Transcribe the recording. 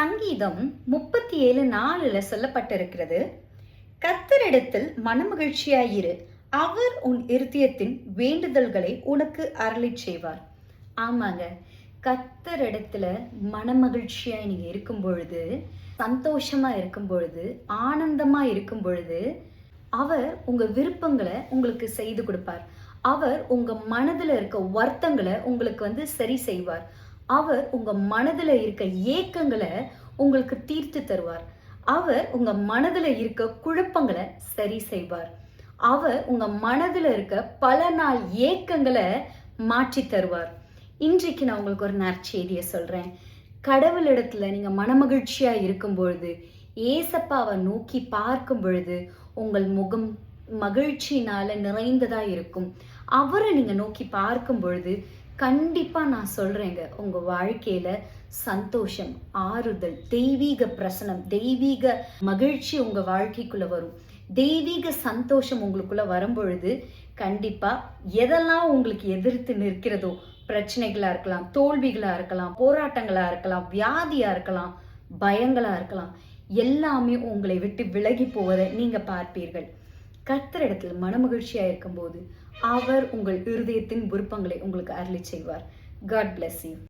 சங்கீதம் 37:4 சொல்லப்பட்டிருக்கிறது, கர்த்தரிடத்தில் மனமகிழ்ச்சியாயிரு, அவர் உன் இருதயத்தின் வேண்டுதல்களை உனக்கு அருளிச் செய்வார். ஆமாங்க, கர்த்தரிடத்துல மனமகிழ்ச்சியா நீங்க இருக்கும் பொழுது, சந்தோஷமா இருக்கும் பொழுது, ஆனந்தமா இருக்கும் பொழுது, அவர் உங்க விருப்பங்களை உங்களுக்கு செய்து கொடுப்பார். அவர் உங்க மனதுல இருக்க வருத்தங்களை உங்களுக்கு சரி செய்வார். அவர் உங்க மனதுல இருக்க ஏக்கங்களை உங்களுக்கு தீர்த்து தருவார். அவர் உங்க மனதுல இருக்க குழப்பங்களை சரி செய்வார். அவர் உங்க மனதுல இருக்க பல நாள் ஏக்கங்களை மாற்றி தருவார். இன்றைக்கு நான் உங்களுக்கு ஒரு நற்செய்தியை சொல்றேன். கடவுளிடத்துல நீங்க மனமகிழ்ச்சியா இருக்கும் பொழுது, ஏசப்பாவை நோக்கி பார்க்கும் பொழுது உங்கள் முகம் மகிழ்ச்சியினால நிறைந்ததா இருக்கும். அவரை நீங்க நோக்கி பார்க்கும் பொழுது கண்டிப்பா நான் சொல்றேங்க, உங்க வாழ்க்கையில சந்தோஷம், ஆறுதல், தெய்வீக பிரசனம், தெய்வீக மகிழ்ச்சி உங்க வாழ்க்கைக்குள்ள வரும். தெய்வீக சந்தோஷம் உங்களுக்குள்ள வரும் பொழுது கண்டிப்பா எதெல்லாம் உங்களுக்கு எதிர்த்து நிற்கிறதோ, பிரச்சனைகளா இருக்கலாம், தோல்விகளா இருக்கலாம், போராட்டங்களா இருக்கலாம், வியாதியா இருக்கலாம், பயங்களா இருக்கலாம், எல்லாமே உங்களை விட்டு விலகி போவதை நீங்க பார்ப்பீர்கள். கர்த்தரிடத்தில் மனமகிழ்ச்சியா இருக்கும்போது அவர் உங்கள் இருதயத்தின் விருப்பங்களை உங்களுக்கு அருளி செய்வார். God bless you.